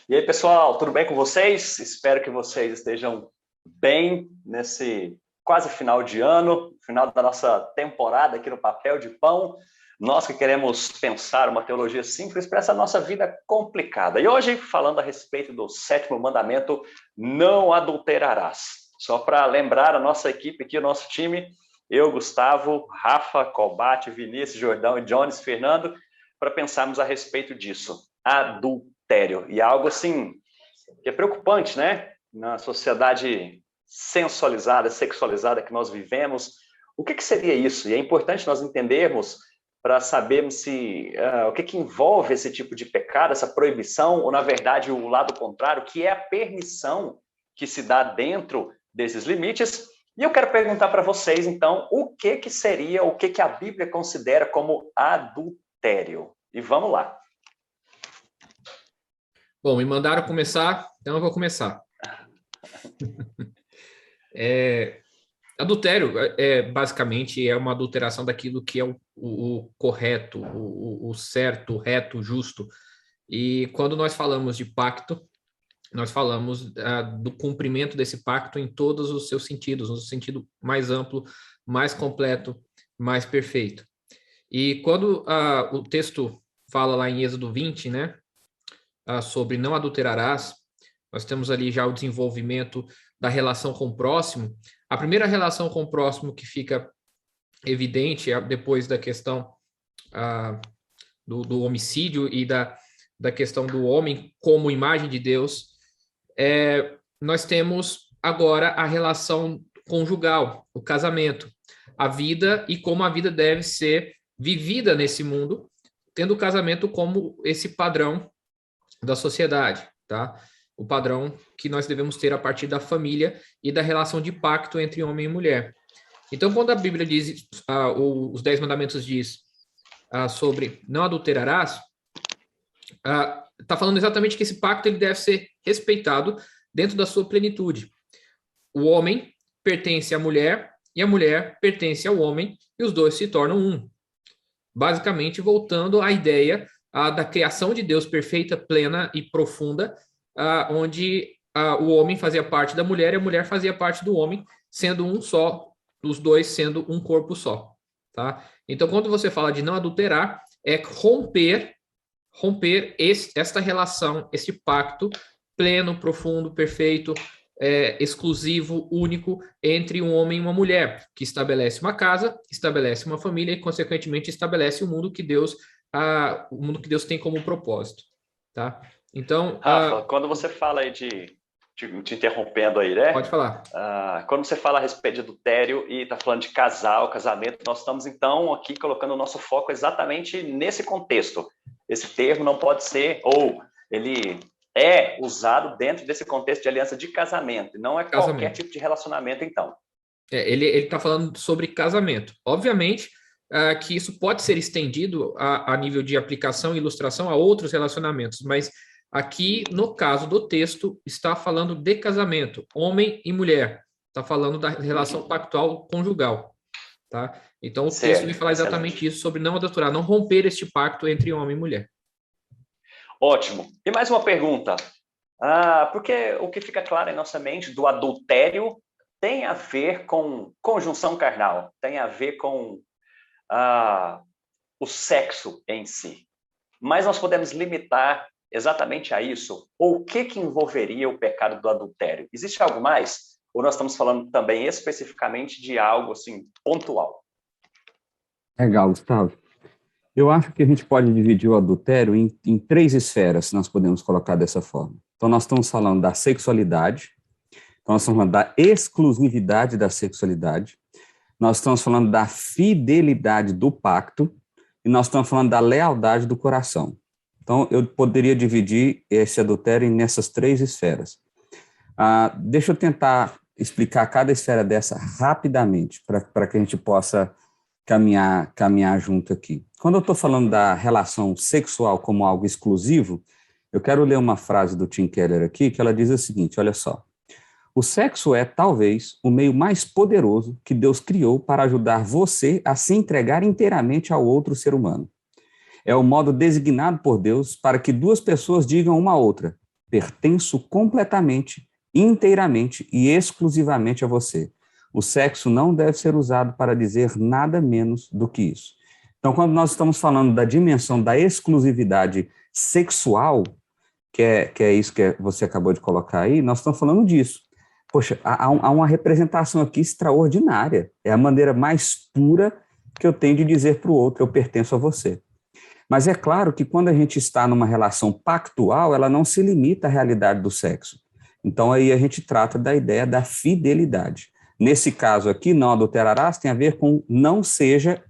E aí, pessoal, tudo bem com vocês? Espero que vocês estejam bem nesse quase final de ano, final da nossa temporada aqui no Papel de Pão. Nós que queremos pensar uma teologia simples para essa nossa vida complicada. E hoje, falando a respeito do sétimo mandamento, não adulterarás. Só para lembrar a nossa equipe aqui, o nosso time, eu, Gustavo, Rafa, Colbate, Vinícius, Jordão e Jones, Fernando, para pensarmos a respeito disso. Adultério. E algo assim que é preocupante, né? Na sociedade sensualizada, sexualizada que nós vivemos. O que seria isso? E é importante nós entendermos para sabermos se o que envolve esse tipo de pecado, essa proibição, ou, na verdade, o lado contrário, que é a permissão que se dá dentro desses limites. E eu quero perguntar para vocês, então, o que seria, o que a Bíblia considera como adultério? E vamos lá. Bom, me mandaram começar, então eu vou começar. Adultério, basicamente, é uma adulteração daquilo que é o correto, o certo, o reto, o justo. E quando nós falamos de pacto, nós falamos do cumprimento desse pacto em todos os seus sentidos, no sentido mais amplo, mais completo, mais perfeito. E quando o texto fala lá em Êxodo 20, né, sobre não adulterarás, nós temos ali já o desenvolvimento da relação com o próximo. A primeira relação com o próximo que fica evidente depois da questão do homicídio e da questão do homem como imagem de Deus, nós temos agora a relação conjugal, o casamento, a vida e como a vida deve ser vivida nesse mundo, tendo o casamento como esse padrão da sociedade, tá? O padrão que nós devemos ter a partir da família e da relação de pacto entre homem e mulher. Então, quando a Bíblia diz, os 10 mandamentos diz sobre não adulterarás, está falando exatamente que esse pacto ele deve ser respeitado dentro da sua plenitude. O homem pertence à mulher e a mulher pertence ao homem e os dois se tornam um. Basicamente, voltando à ideia da criação de Deus perfeita, plena e profunda, onde o homem fazia parte da mulher e a mulher fazia parte do homem, sendo um só, os dois sendo um corpo só. Tá? Então, quando você fala de não adulterar, é romper esta relação, esse pacto pleno, profundo, perfeito, exclusivo, único entre um homem e uma mulher, que estabelece uma casa, estabelece uma família e, consequentemente, estabelece o mundo que Deus tem como propósito, tá? Então, Rafa, quando você fala aí te interrompendo aí, né? Pode falar. Quando você fala a respeito de adultério e está falando de casamento, nós estamos, então, aqui colocando o nosso foco exatamente nesse contexto. Esse termo não pode ser, ou ele é usado dentro desse contexto de aliança de casamento, não é qualquer tipo de relacionamento, então. Ele está falando sobre casamento. Obviamente que isso pode ser estendido a nível de aplicação e ilustração a outros relacionamentos, mas aqui, no caso do texto, está falando de casamento, homem e mulher. Está falando da relação pactual conjugal. Tá? Então, o texto vai falar exatamente isso, sobre não adulterar, não romper este pacto entre homem e mulher. Ótimo. E mais uma pergunta. Porque o que fica claro em nossa mente do adultério tem a ver com conjunção carnal, tem a ver com o sexo em si. Mas nós podemos limitar exatamente a isso? Ou o que envolveria o pecado do adultério? Existe algo mais? Ou nós estamos falando também especificamente de algo assim pontual? Legal, Gustavo. Eu acho que a gente pode dividir o adultério em 3 esferas, se nós podemos colocar dessa forma. Então, nós estamos falando da sexualidade, então nós estamos falando da exclusividade da sexualidade, nós estamos falando da fidelidade do pacto e nós estamos falando da lealdade do coração. Então, eu poderia dividir esse adultério nessas 3 esferas. Deixa eu tentar explicar cada esfera dessa rapidamente, para que a gente possa caminhar junto aqui. Quando eu estou falando da relação sexual como algo exclusivo, eu quero ler uma frase do Tim Keller aqui, que ela diz o seguinte, olha só. O sexo é, talvez, o meio mais poderoso que Deus criou para ajudar você a se entregar inteiramente ao outro ser humano. É o modo designado por Deus para que 2 pessoas digam uma à outra, pertenço completamente, inteiramente e exclusivamente a você. O sexo não deve ser usado para dizer nada menos do que isso. Então, quando nós estamos falando da dimensão da exclusividade sexual, que é isso que você acabou de colocar aí, nós estamos falando disso. Poxa, há uma representação aqui extraordinária. É a maneira mais pura que eu tenho de dizer para o outro, eu pertenço a você. Mas é claro que quando a gente está numa relação pactual, ela não se limita à realidade do sexo. Então, aí a gente trata da ideia da fidelidade. Nesse caso aqui, não adulterarás, tem a ver com não seja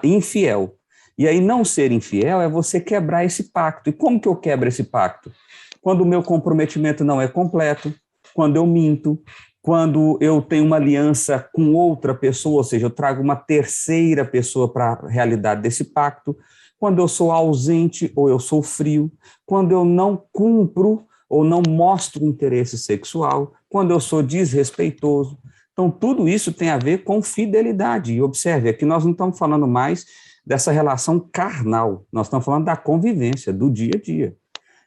infiel. E aí, não ser infiel é você quebrar esse pacto. E como que eu quebro esse pacto? Quando o meu comprometimento não é completo, quando eu minto, quando eu tenho uma aliança com outra pessoa, ou seja, eu trago uma terceira pessoa para a realidade desse pacto, quando eu sou ausente ou eu sou frio, quando eu não cumpro ou não mostro interesse sexual, quando eu sou desrespeitoso. Então, tudo isso tem a ver com fidelidade. E observe, aqui nós não estamos falando mais dessa relação carnal, nós estamos falando da convivência, do dia a dia.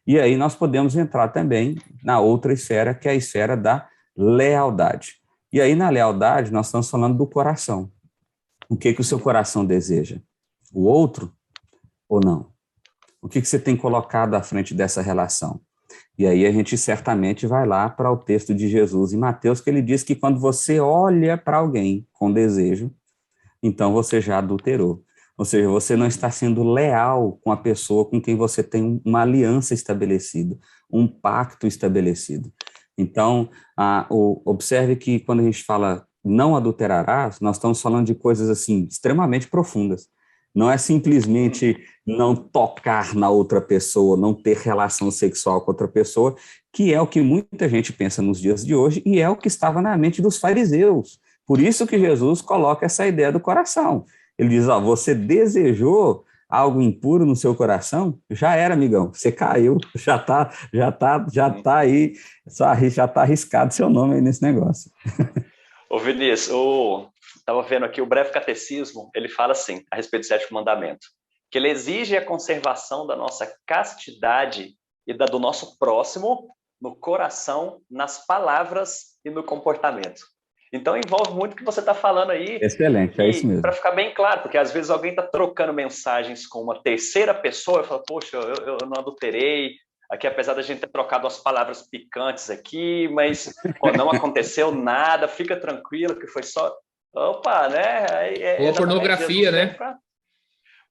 E aí nós podemos entrar também na outra esfera, que é a esfera da lealdade. E aí, na lealdade, nós estamos falando do coração. O que o seu coração deseja? O outro ou não? O que você tem colocado à frente dessa relação? E aí a gente certamente vai lá para o texto de Jesus em Mateus, que ele diz que quando você olha para alguém com desejo, então você já adulterou. Ou seja, você não está sendo leal com a pessoa com quem você tem uma aliança estabelecida, um pacto estabelecido. Então, observe que quando a gente fala não adulterarás, nós estamos falando de coisas assim extremamente profundas. Não é simplesmente não tocar na outra pessoa, não ter relação sexual com outra pessoa, que é o que muita gente pensa nos dias de hoje e é o que estava na mente dos fariseus. Por isso que Jesus coloca essa ideia do coração. Ele diz, você desejou algo impuro no seu coração? Já era, amigão, você caiu, já tá aí, já tá arriscado seu nome aí nesse negócio. Ô Vinícius, estava vendo aqui o Breve Catecismo, ele fala assim, a respeito do sétimo mandamento, que ele exige a conservação da nossa castidade e da do nosso próximo no coração, nas palavras e no comportamento. Então, envolve muito o que você está falando aí. Excelente, é isso mesmo. Para ficar bem claro, porque às vezes alguém está trocando mensagens com uma terceira pessoa e fala, poxa, eu não adulterei, aqui apesar da gente ter trocado umas palavras picantes aqui, mas não aconteceu nada, fica tranquilo que foi só... Opa, né? Ou pornografia, né?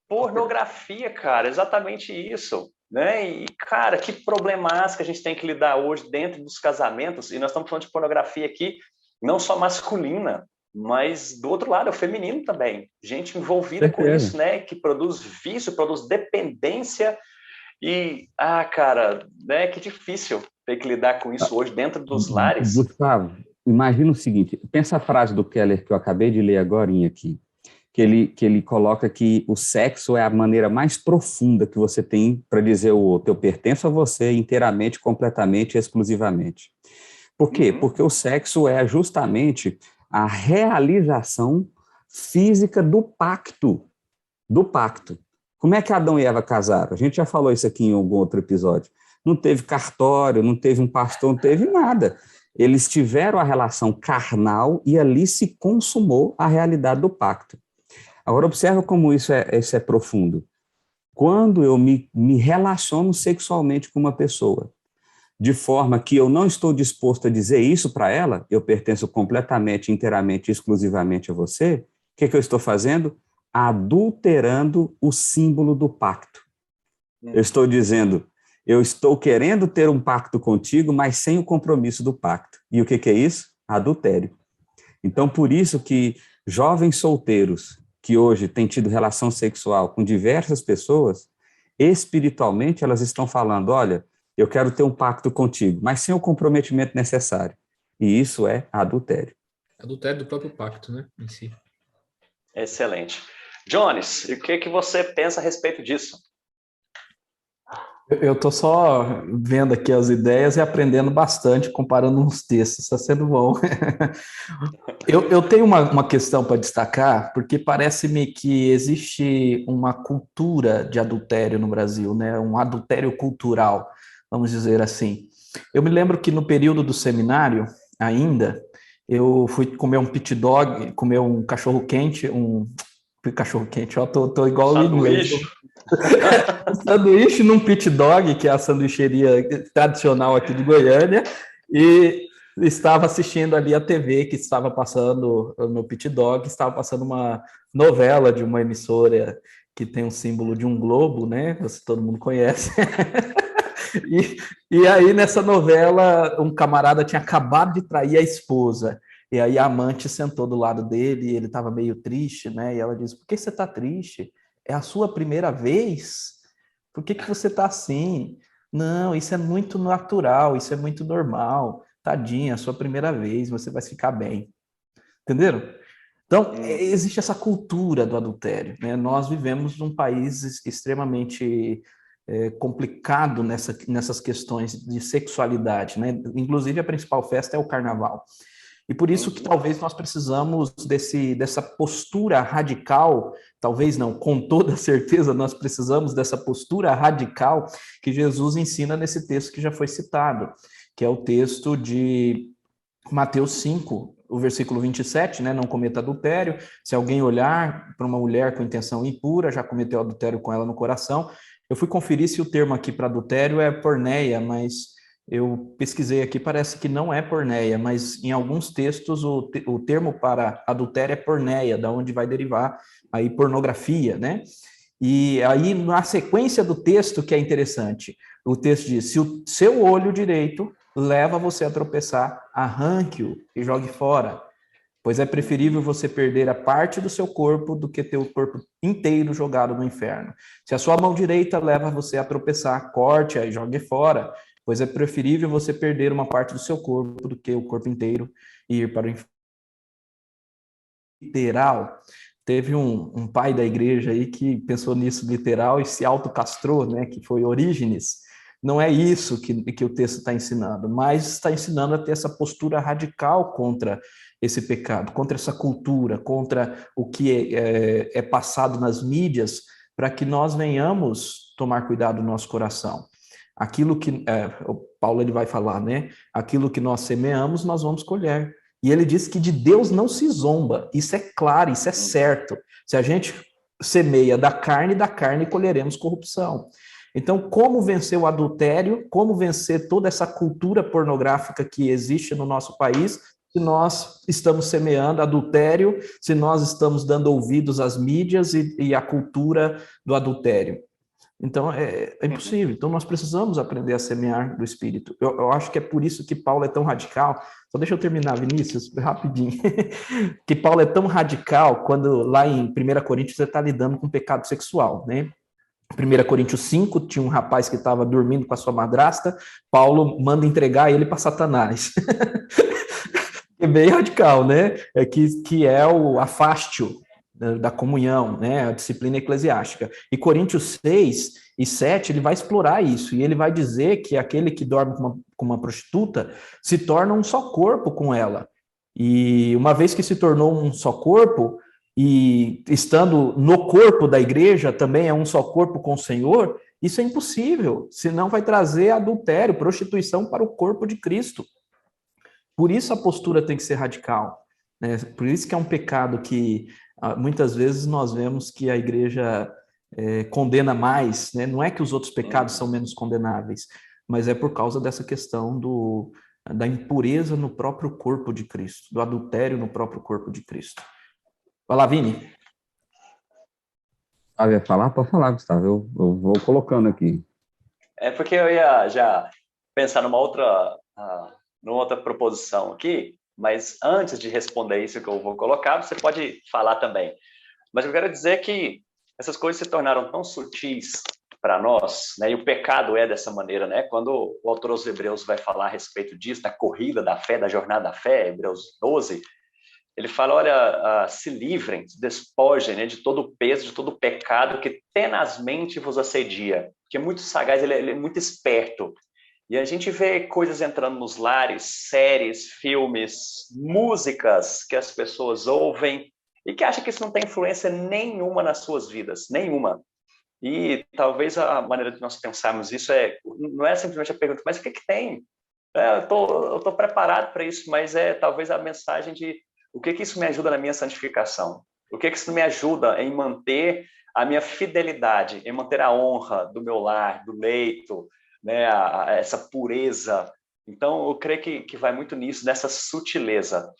Pornografia, cara, exatamente isso. Né? E, cara, que problemática a gente tem que lidar hoje dentro dos casamentos, e nós estamos falando de pornografia aqui, não só masculina, mas do outro lado, é o feminino também. Gente envolvida com isso, né? Que produz vício, produz dependência. E, cara, né? Que difícil ter que lidar com isso hoje dentro dos lares. Gustavo, imagina o seguinte, pensa a frase do Keller que eu acabei de ler agora aqui, que ele coloca que o sexo é a maneira mais profunda que você tem para dizer ao outro, eu pertenço a você inteiramente, completamente, exclusivamente. Por quê? Porque o sexo é justamente a realização física do pacto. Como é que Adão e Eva casaram? A gente já falou isso aqui em algum outro episódio. Não teve cartório, não teve um pastor, não teve nada. Eles tiveram a relação carnal e ali se consumou a realidade do pacto. Agora, observa como isso é profundo. Quando eu me relaciono sexualmente com uma pessoa, de forma que eu não estou disposto a dizer isso para ela, eu pertenço completamente, inteiramente, exclusivamente a você, o que eu estou fazendo? Adulterando o símbolo do pacto. Eu estou dizendo, eu estou querendo ter um pacto contigo, mas sem o compromisso do pacto. E o que é isso? Adultério. Então, por isso que jovens solteiros que hoje têm tido relação sexual com diversas pessoas, espiritualmente elas estão falando, olha, eu quero ter um pacto contigo, mas sem o comprometimento necessário. E isso é adultério. Adultério do próprio pacto, né, em si. Excelente. Jones, e o que você pensa a respeito disso? Eu estou só vendo aqui as ideias e aprendendo bastante, comparando uns textos, está sendo bom. Eu tenho uma questão para destacar, porque parece-me que existe uma cultura de adultério no Brasil, né? Um adultério cultural. vamos dizer assim. Eu me lembro que no período do seminário, ainda, eu fui comer um pit dog, comer um cachorro-quente, cachorro-quente, ó, tô igual o inglês. Um sanduíche num pit dog, que é a sanduicheria tradicional aqui de Goiânia, e estava assistindo ali a TV que estava passando no pit dog, estava passando uma novela de uma emissora que tem um símbolo de um globo, né? Todo mundo conhece. E aí, nessa novela, um camarada tinha acabado de trair a esposa. E aí a amante sentou do lado dele e ele estava meio triste, né? E ela disse: por que você está triste? É a sua primeira vez? Por que você está assim? Não, isso é muito natural, isso é muito normal. Tadinha, é a sua primeira vez, você vai ficar bem. Entenderam? Então, existe essa cultura do adultério, né? Nós vivemos num país extremamente complicado nessas questões de sexualidade, né? Inclusive, a principal festa é o carnaval. E por isso que talvez nós precisamos dessa postura radical, talvez não, com toda certeza nós precisamos dessa postura radical que Jesus ensina nesse texto que já foi citado, que é o texto de Mateus 5, o versículo 27, né? Não cometa adultério. Se alguém olhar para uma mulher com intenção impura, já cometeu adultério com ela no coração. Eu fui conferir se o termo aqui para adultério é porneia, mas eu pesquisei aqui, parece que não é porneia, mas em alguns textos o termo para adultério é porneia, da onde vai derivar aí pornografia, né? E aí, na sequência do texto, que é interessante, o texto diz: se o seu olho direito leva você a tropeçar, arranque-o e jogue fora, pois é preferível você perder a parte do seu corpo do que ter o corpo inteiro jogado no inferno. Se a sua mão direita leva você a tropeçar, corte-a e jogue fora, pois é preferível você perder uma parte do seu corpo do que o corpo inteiro e ir para o inferno. Literal. Teve um pai da igreja aí que pensou nisso literal e se autocastrou, né, que foi Orígenes. Não é isso que o texto está ensinando, mas está ensinando a ter essa postura radical contra esse pecado, contra essa cultura, contra o que é passado nas mídias, para que nós venhamos tomar cuidado no nosso coração. Aquilo que o Paulo ele vai falar, né? Aquilo que nós semeamos, nós vamos colher. E ele diz que de Deus não se zomba. Isso é claro, isso é certo. Se a gente semeia da carne colheremos corrupção. Então, como vencer o adultério? Como vencer toda essa cultura pornográfica que existe no nosso país? Se nós estamos semeando adultério, se nós estamos dando ouvidos às mídias e à cultura do adultério. Então, é impossível. Então, nós precisamos aprender a semear do Espírito. Eu acho que é por isso que Paulo é tão radical. Só deixa eu terminar, Vinícius, rapidinho. Que Paulo é tão radical quando lá em 1 Coríntios você está lidando com pecado sexual, né? 1 Coríntios 5, tinha um rapaz que estava dormindo com a sua madrasta, Paulo manda entregar ele para Satanás. É bem radical, né? Que é o afástio da comunhão, né? A disciplina eclesiástica. E Coríntios 6 e 7, ele vai explorar isso, e ele vai dizer que aquele que dorme com uma prostituta se torna um só corpo com ela. E uma vez que se tornou um só corpo, e estando no corpo da igreja, também é um só corpo com o Senhor, isso é impossível, senão vai trazer adultério, prostituição para o corpo de Cristo. Por isso a postura tem que ser radical, né? Por isso que é um pecado que muitas vezes nós vemos que a igreja condena mais, né? Não é que os outros pecados são menos condenáveis, mas é por causa dessa questão da impureza no próprio corpo de Cristo, do adultério no próprio corpo de Cristo. Vai lá, Vini. Ia falar? Pode falar, Gustavo. Eu vou colocando aqui. É porque eu ia já pensar numa outra proposição aqui, mas antes de responder isso que eu vou colocar, você pode falar também. Mas eu quero dizer que essas coisas se tornaram tão sutis para nós, né? E o pecado é dessa maneira, né? Quando o autor aos Hebreus vai falar a respeito disso, da corrida da fé, da jornada da fé, Hebreus 12, ele fala, olha, se livrem, se despojem, né, de todo o peso, de todo o pecado que tenazmente vos assedia. Porque é muito sagaz, ele é muito esperto. E a gente vê coisas entrando nos lares, séries, filmes, músicas que as pessoas ouvem e que acham que isso não tem influência nenhuma nas suas vidas, nenhuma. E talvez a maneira de nós pensarmos isso não é simplesmente a pergunta, mas o que que tem? Eu tô preparado para isso, mas talvez a mensagem de o que que isso me ajuda na minha santificação? O que que isso me ajuda em manter a minha fidelidade, em manter a honra do meu lar, do leito, né, essa pureza. Então, eu creio que vai muito nisso, nessa sutileza.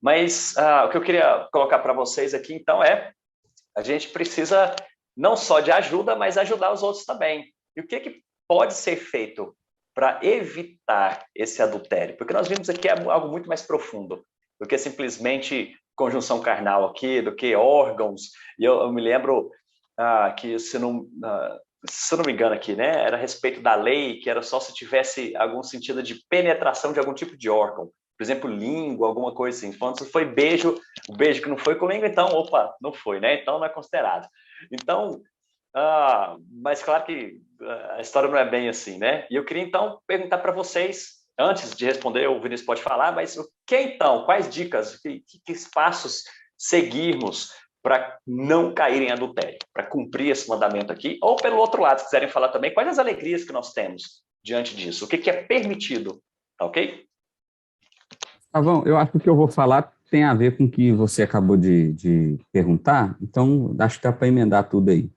Mas o que eu queria colocar para vocês aqui, então, a gente precisa não só de ajuda, mas ajudar os outros também. E o que pode ser feito para evitar esse adultério? Porque nós vimos aqui algo muito mais profundo do que simplesmente conjunção carnal aqui, do que órgãos. E eu me lembro que, se não me engano aqui, né, era a respeito da lei, que era só se tivesse algum sentido de penetração de algum tipo de órgão. Por exemplo, língua, alguma coisa assim. Quando foi beijo, o beijo que não foi com língua, então, opa, não foi, né? Então não é considerado. Então, mas claro que a história não é bem assim, né? E eu queria, então, perguntar para vocês, antes de responder, o Vinícius pode falar, mas o que então? Quais dicas, que passos seguirmos para não cair em adultério, para cumprir esse mandamento aqui? Ou, pelo outro lado, se quiserem falar também, quais as alegrias que nós temos diante disso? O que é permitido, tá ok? Tá bom, eu acho que o que eu vou falar tem a ver com o que você acabou de perguntar, então acho que dá para emendar tudo aí.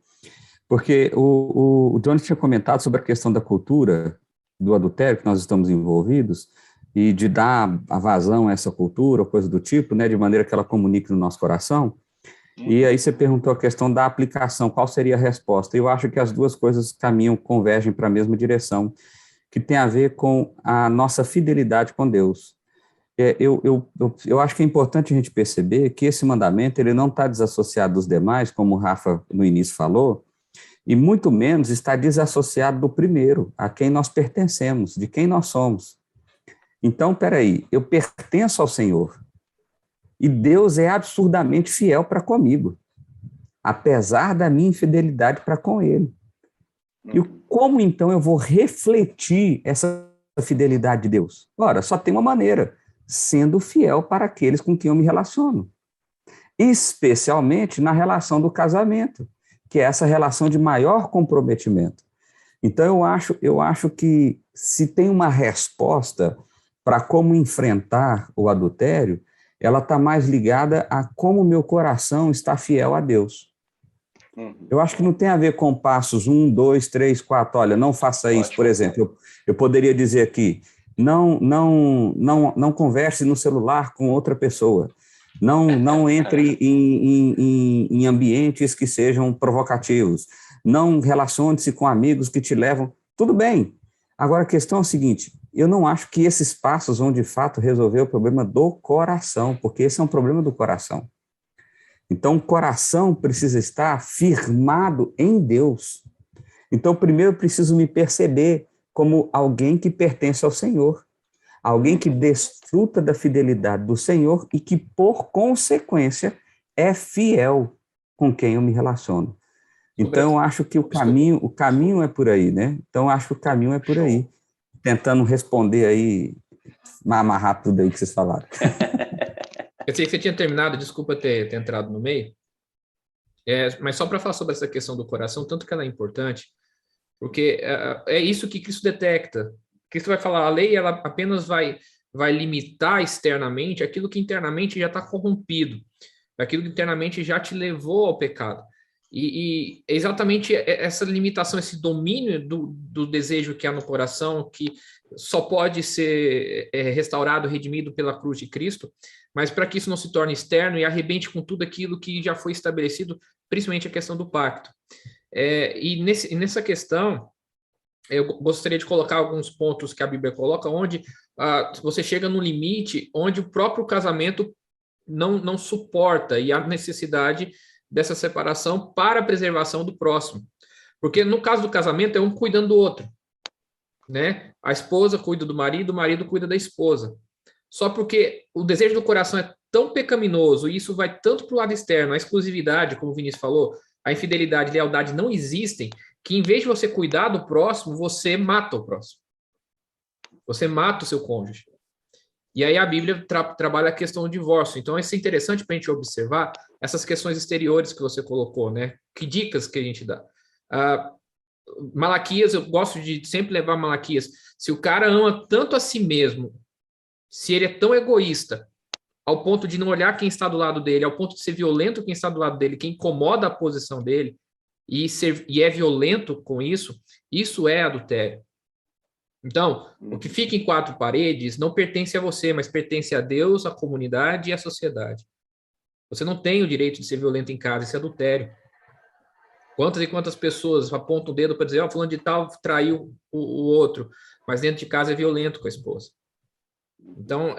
Porque o Johnny tinha comentado sobre a questão da cultura do adultério que nós estamos envolvidos e de dar a vazão a essa cultura, ou coisa do tipo, né, de maneira que ela comunique no nosso coração. E aí você perguntou a questão da aplicação, qual seria a resposta? Eu acho que as duas coisas convergem para a mesma direção, que tem a ver com a nossa fidelidade com Deus. Eu acho que é importante a gente perceber que esse mandamento ele não está desassociado dos demais, como o Rafa no início falou, e muito menos está desassociado do primeiro, a quem nós pertencemos, de quem nós somos. Então, peraí, eu pertenço ao Senhor, e Deus é absurdamente fiel para comigo, apesar da minha infidelidade para com Ele. E como então eu vou refletir essa fidelidade de Deus? Ora, só tem uma maneira, sendo fiel para aqueles com quem eu me relaciono, especialmente na relação do casamento, que é essa relação de maior comprometimento. Então, eu acho que se tem uma resposta para como enfrentar o adultério, ela está mais ligada a como meu coração está fiel a Deus. Eu acho que não tem a ver com passos 1, 2, 3, 4. Olha, não faça isso, por exemplo. Eu poderia dizer aqui, não converse no celular com outra pessoa. Não entre em ambientes que sejam provocativos. Não relacione-se com amigos que te levam. Tudo bem. Agora, a questão é a seguinte, eu não acho que esses passos vão, de fato, resolver o problema do coração, porque esse é um problema do coração. Então, o coração precisa estar firmado em Deus. Então, primeiro eu preciso me perceber como alguém que pertence ao Senhor, alguém que desfruta da fidelidade do Senhor e que, por consequência, é fiel com quem eu me relaciono. Então, eu acho que o caminho é por aí, né? Então, eu acho que o caminho é por aí. Tentando responder aí, amarrar tudo aí que vocês falaram. Eu sei que você tinha terminado, desculpa ter entrado no meio, mas só para falar sobre essa questão do coração, tanto que ela é importante, porque é isso que Cristo detecta. Cristo vai falar, a lei ela apenas vai limitar externamente aquilo que internamente já está corrompido, aquilo que internamente já te levou ao pecado. E exatamente essa limitação, esse domínio do desejo que há no coração, que só pode ser restaurado, redimido pela cruz de Cristo, mas para que isso não se torne externo e arrebente com tudo aquilo que já foi estabelecido, principalmente a questão do pacto. E nessa questão, eu gostaria de colocar alguns pontos que a Bíblia coloca, onde você chega no limite, onde o próprio casamento não suporta e há necessidade dessa separação para a preservação do próximo. Porque no caso do casamento é um cuidando do outro, né? A esposa cuida do marido, o marido cuida da esposa. Só porque o desejo do coração é tão pecaminoso e isso vai tanto para o lado externo, a exclusividade, como o Vinícius falou, a infidelidade, a lealdade não existem, que em vez de você cuidar do próximo, você mata o próximo. Você mata o seu cônjuge. E aí a Bíblia trabalha a questão do divórcio. Então, isso é interessante para a gente observar essas questões exteriores que você colocou, né? Que dicas que a gente dá? Malaquias, eu gosto de sempre levar Malaquias. Se o cara ama tanto a si mesmo, se ele é tão egoísta, ao ponto de não olhar quem está do lado dele, ao ponto de ser violento quem está do lado dele, quem incomoda a posição dele, e é violento com isso, isso é adultério. Então, o que fica em quatro paredes não pertence a você, mas pertence a Deus, a comunidade e a sociedade. Você não tem o direito de ser violento em casa, isso é adultério. Quantas e quantas pessoas apontam o dedo para dizer, fulano de tal traiu o outro, mas dentro de casa é violento com a esposa. Então,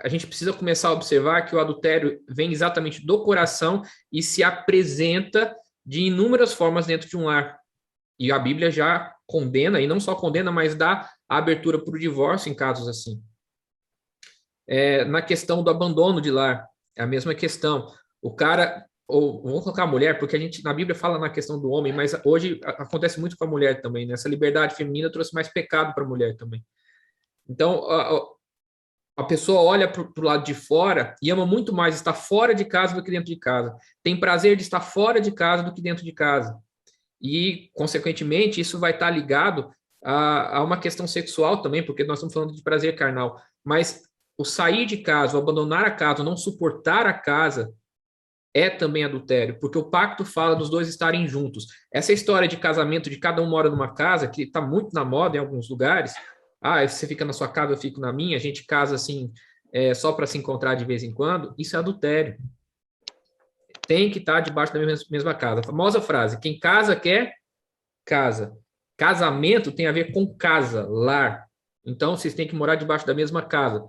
a gente precisa começar a observar que o adultério vem exatamente do coração e se apresenta de inúmeras formas dentro de um lar. E a Bíblia já condena, e não só condena, mas dá a abertura para o divórcio em casos assim. Na questão do abandono de lar, é a mesma questão. O cara, ou vamos colocar a mulher, porque a gente na Bíblia fala na questão do homem, mas hoje acontece muito com a mulher também, né? Essa liberdade feminina trouxe mais pecado para a mulher também. Então, a pessoa olha para o lado de fora e ama muito mais estar fora de casa do que dentro de casa. Tem prazer de estar fora de casa do que dentro de casa. E, consequentemente, isso vai estar ligado a uma questão sexual também, porque nós estamos falando de prazer carnal. Mas o sair de casa, o abandonar a casa, o não suportar a casa, é também adultério, porque o pacto fala dos dois estarem juntos. Essa história de casamento, de cada um mora numa casa, que está muito na moda em alguns lugares, você fica na sua casa, eu fico na minha, a gente casa assim, só para se encontrar de vez em quando, isso é adultério. Tem que estar debaixo da mesma casa. A famosa frase, quem casa quer casa. Casamento tem a ver com casa, lar. Então, vocês têm que morar debaixo da mesma casa.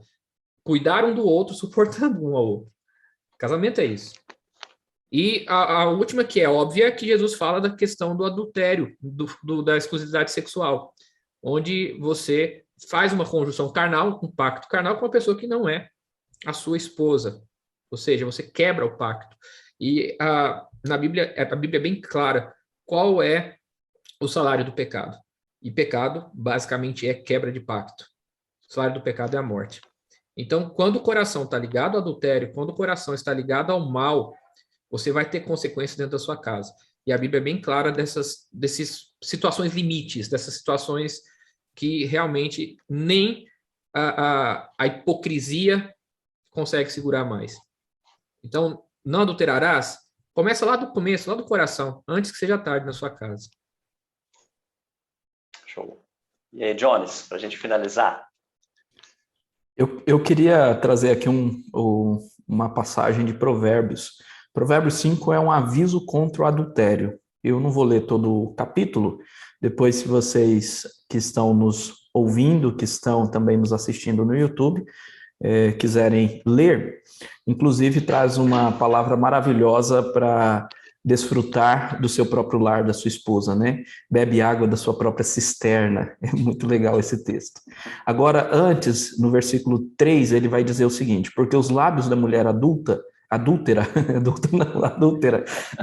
Cuidar um do outro, suportando um ao outro. Casamento é isso. E a última, que é óbvia, é que Jesus fala da questão do adultério, da exclusividade sexual, onde você faz uma conjunção carnal, um pacto carnal com uma pessoa que não é a sua esposa. Ou seja, você quebra o pacto. E na Bíblia, a Bíblia é bem clara qual é o salário do pecado. E pecado, basicamente, é quebra de pacto. O salário do pecado é a morte. Então, quando o coração está ligado ao adultério, quando o coração está ligado ao mal, você vai ter consequências dentro da sua casa. E a Bíblia é bem clara dessas situações limites, dessas situações que realmente nem a hipocrisia consegue segurar mais. Então, não adulterarás? Começa lá do começo, lá do coração, antes que seja tarde na sua casa. Show. E aí, Jones, para a gente finalizar? Eu queria trazer aqui uma passagem de Provérbios. Provérbios 5 é um aviso contra o adultério. Eu não vou ler todo o capítulo. Depois, se vocês que estão nos ouvindo, que estão também nos assistindo no YouTube, quiserem ler, inclusive traz uma palavra maravilhosa para desfrutar do seu próprio lar, da sua esposa, né? Bebe água da sua própria cisterna. É muito legal esse texto. Agora, antes, no versículo 3, ele vai dizer o seguinte: porque os lábios da mulher adúltera,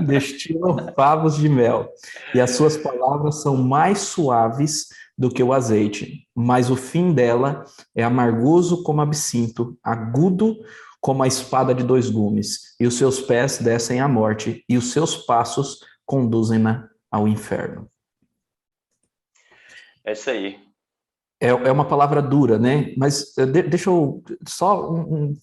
destilam favos de mel, e as suas palavras são mais suaves do que o azeite, mas o fim dela é amargoso como absinto, agudo como a espada de dois gumes, e os seus pés descem à morte, e os seus passos conduzem-na ao inferno. É isso aí. É uma palavra dura, né? Mas deixa eu... Só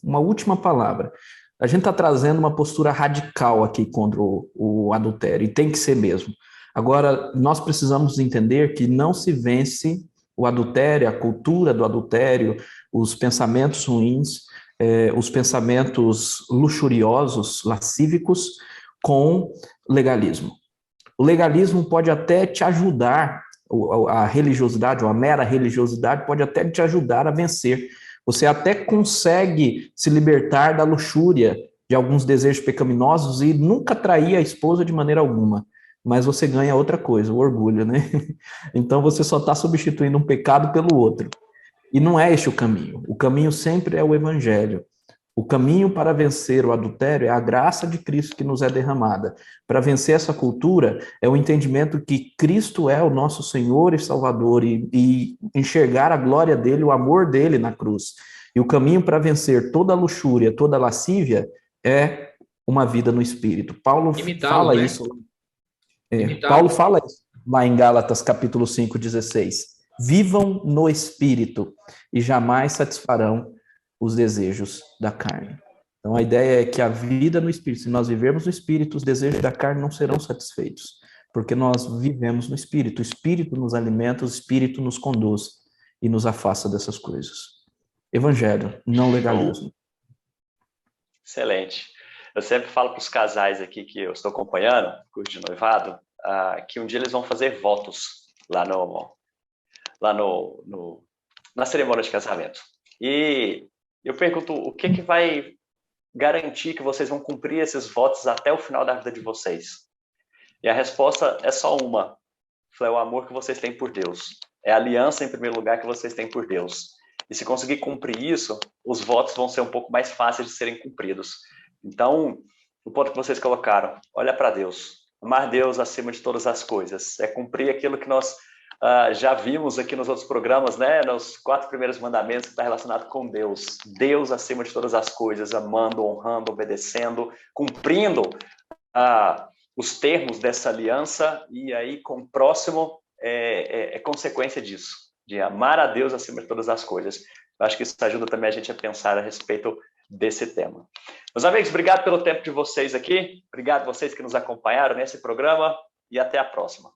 uma última palavra. A gente está trazendo uma postura radical aqui contra o adultério, e tem que ser mesmo. Agora, nós precisamos entender que não se vence o adultério, a cultura do adultério, os pensamentos ruins, os pensamentos luxuriosos, lascívicos, com legalismo. O legalismo pode até te ajudar, a religiosidade, ou a mera religiosidade, pode até te ajudar a vencer. Você até consegue se libertar da luxúria, de alguns desejos pecaminosos e nunca trair a esposa de maneira alguma. Mas você ganha outra coisa, o orgulho, né? Então você só está substituindo um pecado pelo outro. E não é este o caminho. O caminho sempre é o evangelho. O caminho para vencer o adultério é a graça de Cristo que nos é derramada. Para vencer essa cultura é o entendimento que Cristo é o nosso Senhor e Salvador e enxergar a glória dele, o amor dele na cruz. E o caminho para vencer toda a luxúria, toda a lascívia é uma vida no Espírito. Paulo fala, né? Isso. Limitado. Paulo fala isso lá em Gálatas capítulo 5, 16. Vivam no Espírito e jamais satisfarão os desejos da carne. Então a ideia é que a vida no Espírito, se nós vivermos no Espírito, os desejos da carne não serão satisfeitos, porque nós vivemos no Espírito. O Espírito nos alimenta, o Espírito nos conduz e nos afasta dessas coisas. Evangelho, não legalismo. Excelente. Eu sempre falo para os casais aqui que eu estou acompanhando, curso de noivado, que um dia eles vão fazer votos na cerimônia de casamento. E eu pergunto, o que vai garantir que vocês vão cumprir esses votos até o final da vida de vocês? E a resposta é só uma. É o amor que vocês têm por Deus. É a aliança, em primeiro lugar, que vocês têm por Deus. E se conseguir cumprir isso, os votos vão ser um pouco mais fáceis de serem cumpridos. Então, o ponto que vocês colocaram, olha para Deus. Amar Deus acima de todas as coisas. É cumprir aquilo que nós já vimos aqui nos outros programas, né? Nos 4 primeiros mandamentos, que está relacionado com Deus. Deus acima de todas as coisas, amando, honrando, obedecendo, cumprindo os termos dessa aliança, e aí com o próximo é consequência disso, de amar a Deus acima de todas as coisas. Eu acho que isso ajuda também a gente a pensar a respeito desse tema. Meus amigos, obrigado pelo tempo de vocês aqui, obrigado a vocês que nos acompanharam nesse programa, e até a próxima.